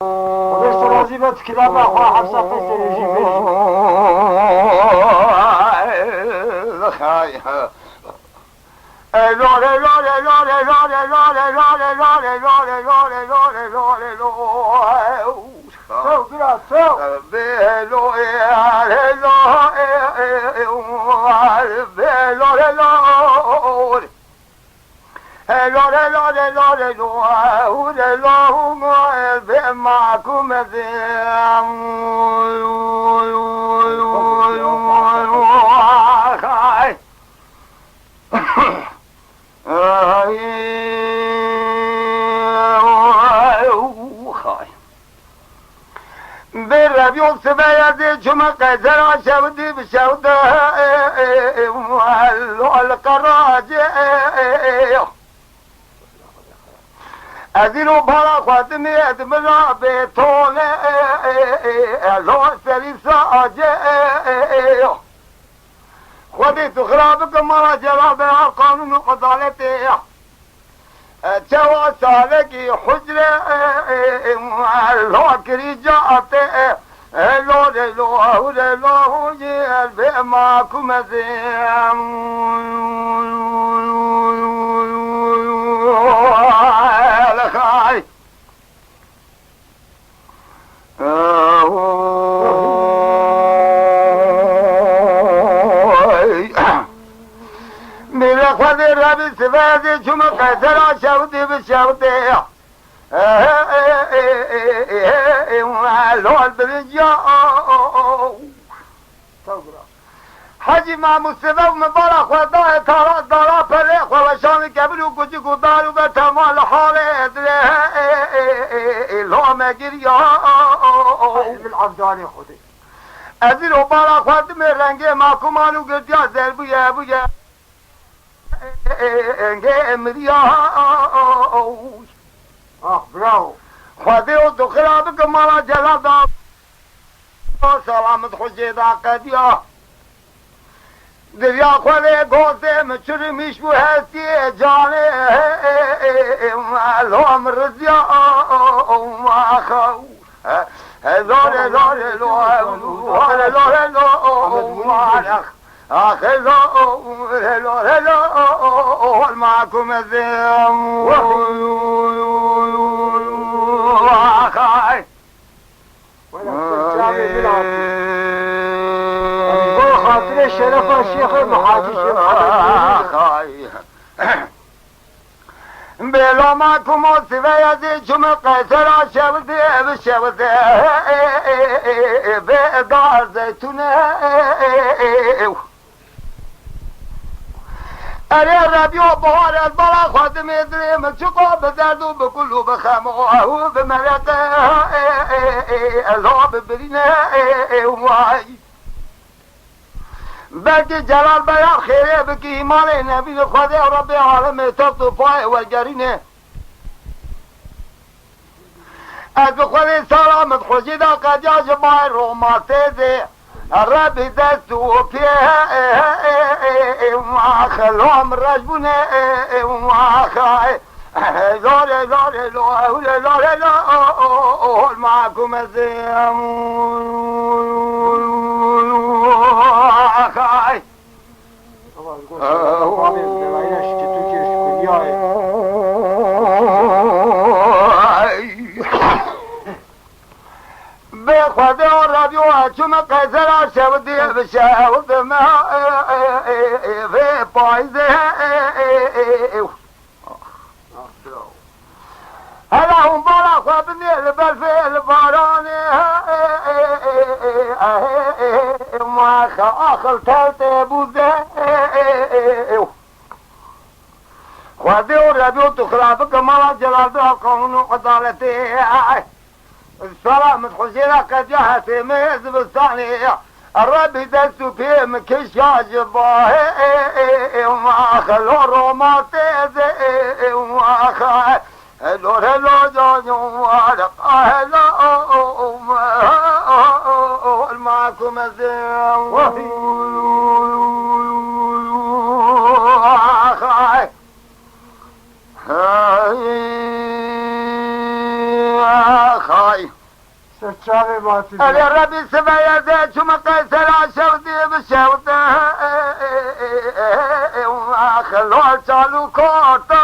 وليس لازمة كلام أخوة حفصة قصة يجي معكم بالربيع سبايا شما قيسر شودي بشوده والقراجي أزيلو بلا خاتمي أدمنا بيتوني لو سريسا أجي خودي تخرابك مرا جلابها قانون قضالتي جوا سالكي حجرة لو كريجاتي لو جيل معكم زين لخاي من أخوذ الربي سفادي شم قيسر شودي بشودي لو البرجاء حجي ما مستفى مبارك وضاء ترى دارا فريق وشان كبروا كجي قداروا بتمال حالة لو ما جريا بالعبداني خدي أزيل مبارك وضم رنجي ما كمانو قديا زربيا بيا انجي مريا برافو خدي ودخلا بكمالا جلادا سلامت خجيدا قديا دریا خوله گوزه مچور میشو هستی جانه لوم رزیا ما خو لوله لوله لوله لوله لوله آخ لوله لوله لوله معكم زين آخاي خاطر الشرف الشيخ المحاجي خاي بلا معكم وصفة يزيد شم قيسر شبدي بشبدي بقار زيتونة أري الربيع بوار البلا خادم يدري مشقو بزردو بكلو بخموه بمرقه الهو ببرينه واي بلکه جلال بیان خیره بکی ایمان نبی خدا رب عالم تطفای و جرینه از خود سلامت خوشیدا قجاج بای روماته ده رب دستو پیه خلوم رجبونه خای لوله لوله لوله لوله لوله معكم الزين خاي بخذ الربيع شم قيسر شودي بشاود ما في بايزه هلا هم بلا خبني البلفي الباراني ما خاخل تلتي بوزي خذي وربيو تخلافك مالا جلالتها قانون وعدالتي السلام حسينة قد جهتي ميز بالثاني الرب دستو فيه مكشاج باهي وما خلو روماتي زي وما خلو هلو هلو جانو وارق هلو معكم الزين خاي سچاوی باتی ألي ربي سبايا زي شو مقيسر عشودي بشوته خلوه شالو كوتا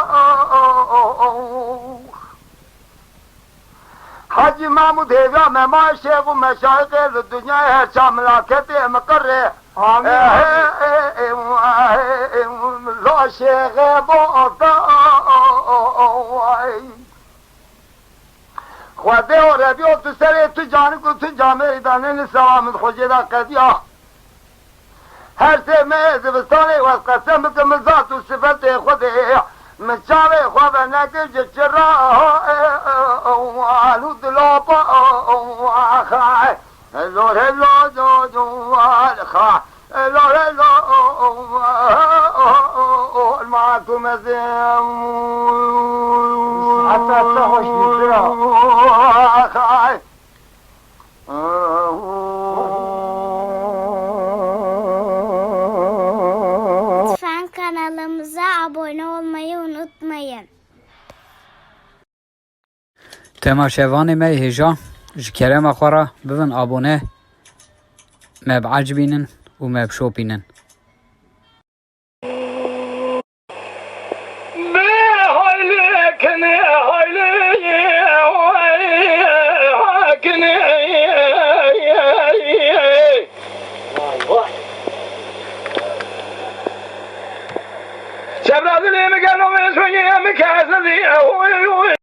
حاجی محمود هیگا مهمان شیخ و مشایخ الدنیا هر شاملاکت مقره لا شیخ باتا خواده و ربیو تو سر تو جانب تو جامعه دانه سلامت خوشیده قدیا هر سه مزبستانه و قسم بکم ذات و صفت خوده من شاوي خواب نكج جرا ولود لابا خاي لور لو جو جو خا لور لو معكم زم حتى تخش بالفرا خاي Lütfen kanalımıza abone olmayı unutmayın. تماشاوانی می هجا جکرم اخوارا ببن آبونه مب عجبینن و مب شوپینن